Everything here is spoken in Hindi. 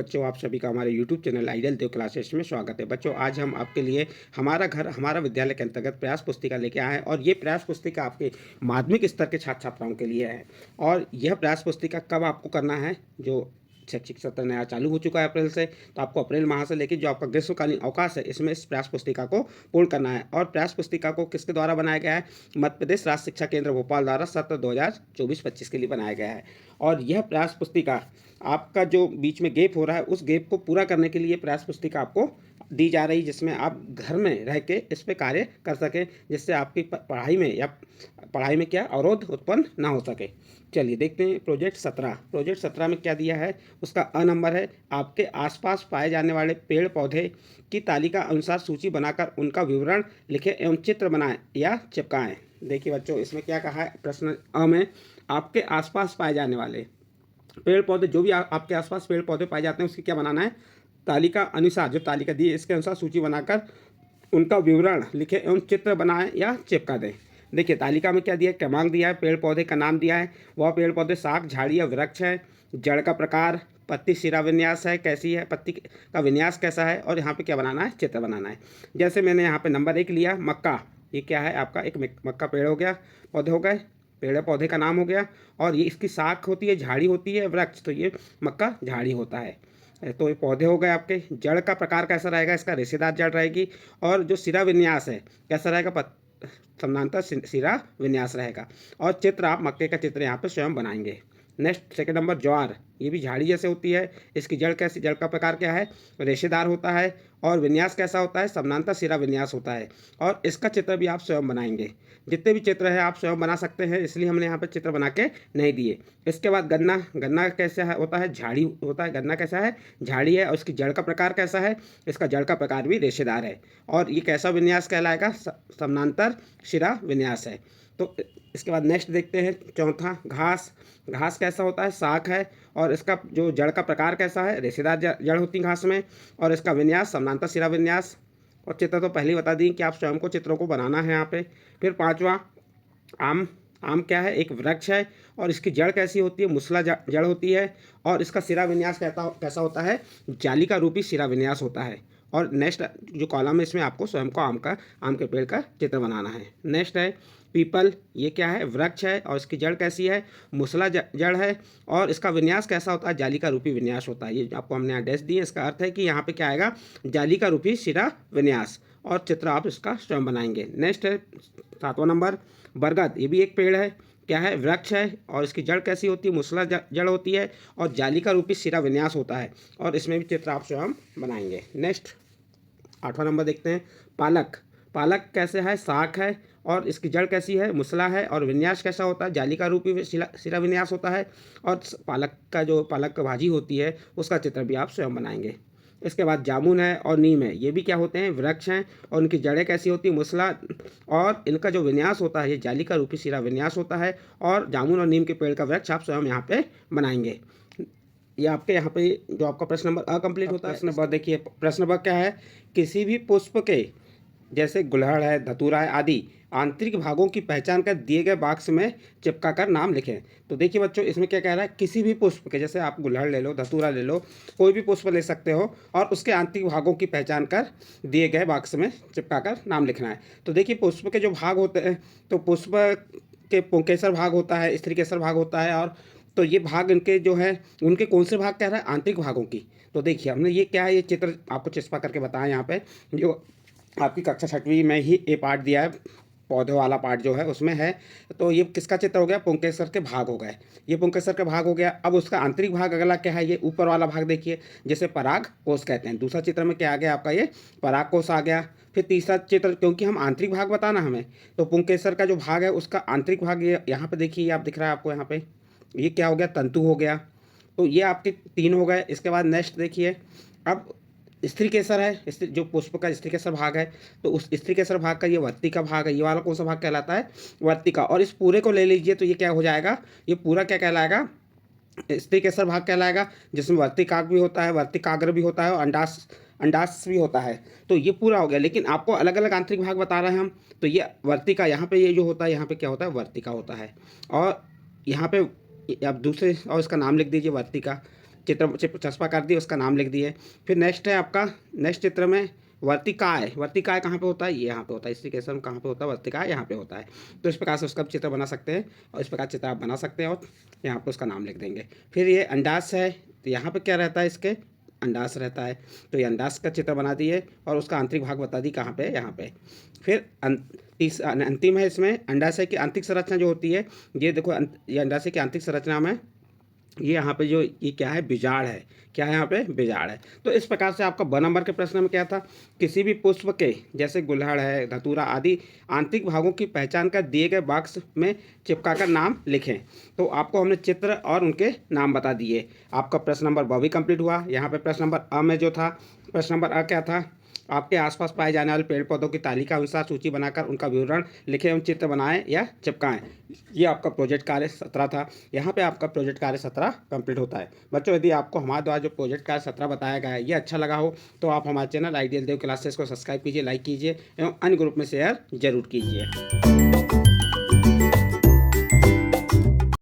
बच्चों, आप सभी का हमारे यूट्यूब चैनल आइडियल देव क्लासेस में स्वागत है। बच्चों, आज हम आपके लिए हमारा घर हमारा विद्यालय के अंतर्गत प्रयास पुस्तिका लेके आए हैं और ये प्रयास पुस्तिका आपके माध्यमिक स्तर के छात्र छात्राओं के लिए है। और यह प्रयास पुस्तिका कब आपको करना है, जो शैक्षिक सत्र नया चालू हो चुका है अप्रैल से, तो आपको अप्रैल माह से लेकर जो आपका ग्रीष्मकालीन अवकाश है इसमें इस प्रयास पुस्तिका को पूर्ण करना है। और प्रयास पुस्तिका को किसके द्वारा बनाया गया है? मध्य प्रदेश राज्य शिक्षा केंद्र भोपाल द्वारा सत्र 2024-25 के लिए बनाया गया है। और यह प्रयास पुस्तिका आपका जो बीच में गैप हो रहा है उस गैप को पूरा करने के लिए प्रयास पुस्तिका आपको दी जा रही, जिसमें आप घर में रह के इस पे कार्य कर सकें, जिससे आपकी पढ़ाई में क्या अवरोध उत्पन्न ना हो सके। चलिए देखते हैं प्रोजेक्ट 17 में क्या दिया है। उसका अ नंबर है, आपके आसपास पाए जाने वाले पेड़ पौधे की तालिका अनुसार सूची बनाकर उनका विवरण लिखें एवं चित्र बनाएं या चिपकाएं। देखिए बच्चों, इसमें क्या कहा है प्रश्न अ में, आपके आसपास पाए जाने वाले पेड़ पौधे, जो भी आपके आसपास पेड़ पौधे पाए जाते हैं उसकी क्या बनाना है, तालिका अनुसार, जो तालिका दी है इसके अनुसार सूची बनाकर उनका विवरण लिखें एवं चित्र बनाएं या चिपका दें। देखिए तालिका में क्या दिया है, क्रमांक दिया है, पेड़ पौधे का नाम दिया है, वह पेड़ पौधे शाख झाड़ी या वृक्ष है, जड़ का प्रकार, पत्ती शिरा विन्यास है, कैसी है पत्ती का विन्यास कैसा है, और यहाँ पे क्या बनाना है, चित्र बनाना है। जैसे मैंने यहाँ पे नंबर 1 लिया, मक्का, ये क्या है आपका एक मक्का पेड़ हो गया, पौधे हो गए, पेड़ पौधे का नाम हो गया, और ये इसकी शाख होती है, झाड़ी होती है, वृक्ष, तो ये मक्का झाड़ी होता है। तो ये पौधे हो गए आपके। जड़ का प्रकार कैसा रहेगा, इसका रेशेदार जड़ रहेगी। और जो शिरा विन्यास है कैसा रहेगा, समानांतर शिरा विन्यास रहेगा। और चित्र आप मक्के का चित्र यहाँ पे स्वयं बनाएंगे। नेक्स्ट सेकंड नंबर, ज्वार, ये भी झाड़ी जैसे होती है, इसकी जड़ कैसी, जड़ का प्रकार क्या है, रेशेदार होता है, और विन्यास कैसा होता है, समानांतर शिरा विन्यास होता है। और इसका चित्र भी आप स्वयं बनाएंगे। जितने भी चित्र है आप स्वयं बना सकते हैं, इसलिए हमने यहाँ पर चित्र बना के नहीं दिए। इसके बाद गन्ना कैसा है, होता है झाड़ी होता है, गन्ना कैसा है, झाड़ी है, और इसकी जड़ का प्रकार कैसा है, इसका जड़ का प्रकार भी रेशेदार है। और ये कैसा विन्यास कहलाएगा, समानांतर शिरा विन्यास है। तो इसके बाद नेक्स्ट देखते हैं चौथा, घास कैसा होता है, शाख है, और इसका जो जड़ का प्रकार कैसा है, रेशेदार जड़ होती है घास में, और इसका विन्यास समानांतर शिरा विन्यास। और चित्र तो पहले ही बता दी कि आप स्वयं को चित्रों को बनाना है यहाँ पे। फिर पांचवा, आम क्या है, एक वृक्ष है, और इसकी जड़ कैसी होती है, मुसला जड़ होती है, और इसका शिरा विन्यास कैसा होता है, जाली का रूपी शिरा विन्यास होता है। और नेक्स्ट जो कॉलम है इसमें आपको स्वयं को आम के पेड़ का चित्र बनाना है। नेक्स्ट है पीपल, ये क्या है, वृक्ष है, और इसकी जड़ कैसी है, मुसला जड़ है, और इसका विन्यास कैसा होता है, जाली का रूपी विन्यास होता है। ये आपको हमने यहाँ डैश दिए, इसका अर्थ है कि यहाँ पे क्या आएगा, जाली का रूपी शिरा विन्यास, और चित्र आप इसका स्वयं बनाएंगे। नेक्स्ट है 7वां नंबर, बरगद, ये भी एक पेड़ है, क्या है, वृक्ष है, और इसकी जड़ कैसी होती है, मुसला जड़ होती है, और जाली का रूपी शिरा विन्यास होता है, और इसमें भी चित्र आप स्वयं बनाएंगे। नेक्स्ट 8वां नंबर देखते हैं, पालक कैसे है, शाख है, और इसकी जड़ कैसी है, मुसला है, और विन्यास कैसा होता है, जाली का रूपी शिरा विन्यास होता है, और पालक का भाजी होती है उसका चित्र भी आप स्वयं बनाएंगे। इसके बाद जामुन है और नीम है, ये भी क्या होते हैं, वृक्ष हैं, और उनकी जड़ें कैसी होती है, मुसला, और इनका जो विन्यास होता है ये जाली का रूपी शिरा विन्यास होता है। और जामुन और नीम के पेड़ का वृक्ष आप स्वयं यहाँ पे बनाएंगे। ये आपके यहाँ पे जो आपका प्रश्न नंबर अकम्प्लीट होता है। प्रश्न नंबर देखिए, प्रश्न नंबर क्या है, किसी भी पुष्प के, जैसे गुलहड़ है, धतूरा है आदि आंतरिक भागों की पहचान कर दिए गए बॉक्स में चिपका कर नाम लिखें। तो देखिए बच्चों, इसमें क्या कह रहा है, किसी भी पुष्प के, जैसे आप गुलहड़ ले लो, धतूरा ले लो, कोई भी पुष्प ले सकते हो, और उसके आंतरिक भागों की पहचान कर दिए गए बॉक्स में चिपका कर नाम लिखना है। तो देखिए पुष्प के जो भाग होते हैं, तो पुष्प के पुंकेसर भाग होता है, स्त्रीकेसर भाग होता है, और तो ये भाग इनके जो है उनके कौन से भाग कह रहा है, आंतरिक भागों की। तो देखिए हमने ये क्या है, ये चित्र आपको चिस्पा करके बताया यहाँ पे, जो आपकी कक्षा 6वीं में ही ये पार्ट दिया है, पौधे वाला पार्ट जो है उसमें है। तो ये किसका चित्र हो गया, पुंकेसर के भाग हो गए, ये पुंकेसर का भाग हो गया। अब उसका आंतरिक भाग अगला क्या है, ये ऊपर वाला भाग देखिए, जैसे पराग कोष कहते हैं। दूसरा चित्र में क्या आ गया आपका, ये पराग कोष आ गया। फिर तीसरा चित्र, क्योंकि हम आंतरिक भाग बताना हमें, तो पुंकेसर का जो भाग है उसका आंतरिक भाग ये यहाँ पे देखिए, आप दिख रहा है आपको यहाँ पे, ये क्या हो गया, तंतु हो गया। तो ये आपके 3 हो गए। इसके बाद नेक्स्ट देखिए, अब स्त्री केसर है, जो पुष्प का स्त्री केसर भाग है, तो उस स्त्री केसर भाग का ये वर्तिका भाग है, ये वाला कौन सा भाग कहलाता है, वर्तिका। और इस पूरे को ले लीजिए तो ये क्या हो जाएगा, ये पूरा क्या कहलाएगा, स्त्री केसर भाग कहलाएगा, जिसमें वर्तिकाग्र भी होता है, वर्तिकाग्र भी होता है, और अंडाश भी होता है। तो ये पूरा हो गया, लेकिन आपको अलग अलग आंतरिक भाग बता रहे हैं हम। तो ये वर्तिका, यहाँ पे ये जो होता है, यहाँ पे क्या होता है, वर्तिका होता है। और यहाँ पे आप दूसरे, और इसका नाम लिख दीजिए वर्तिका। चित्र चस्पा कर दिए, उसका नाम लिख दिए। फिर नेक्स्ट है आपका, नेक्स्ट चित्र में वर्तिकाय। वर्तिकाय कहाँ पे होता है? ये यहाँ पे होता है। स्टिकेशन कहाँ पे होता है? वर्तिकाय यहाँ पे होता है। तो इस प्रकार से उसका चित्र बना सकते हैं, और इस प्रकार चित्र आप बना सकते हैं और यहाँ पे उसका नाम लिख देंगे। फिर ये अंडाशय है, तो यहाँ पे क्या रहता है? इसके अंडाशय रहता है, तो ये अंडाशय का चित्र बना दिए और उसका आंतरिक भाग बता दी कहाँ पे? यहाँ पे। फिर अंतिम है इसमें अंडाशय की आंतरिक संरचना जो होती है, ये देखो ये अंडाशय की आंतरिक संरचना में ये यहाँ पे जो ये क्या है? बीजाड़ है। क्या है यहाँ पे? बीजाड़ है। तो इस प्रकार से आपका 2 नंबर के प्रश्न में क्या था? किसी भी पुष्प के, जैसे गुलहड़ है, धतूरा आदि आंतरिक भागों की पहचान कर दिए गए बॉक्स में चिपकाकर नाम लिखें। तो आपको हमने चित्र और उनके नाम बता दिए। आपका प्रश्न नंबर ब भी कंप्लीट हुआ। यहाँ पे प्रश्न नंबर अ में जो था, प्रश्न नंबर अ क्या था? आपके आसपास पाए जाने वाले पेड़ पौधों की तालिका अनुसार सूची बनाकर उनका विवरण लिखें एवं चित्र बनाएं या चिपकाएं। ये आपका प्रोजेक्ट कार्य 17 था। यहाँ पे आपका प्रोजेक्ट कार्य 17 कंप्लीट होता है। बच्चों, यदि आपको हमारे द्वारा जो प्रोजेक्ट कार्य 17 बताया गया है ये अच्छा लगा हो तो आप हमारे चैनल आइडियल देव क्लासेस को सब्सक्राइब कीजिए, लाइक कीजिए एवं अन्य ग्रुप में शेयर जरूर कीजिए।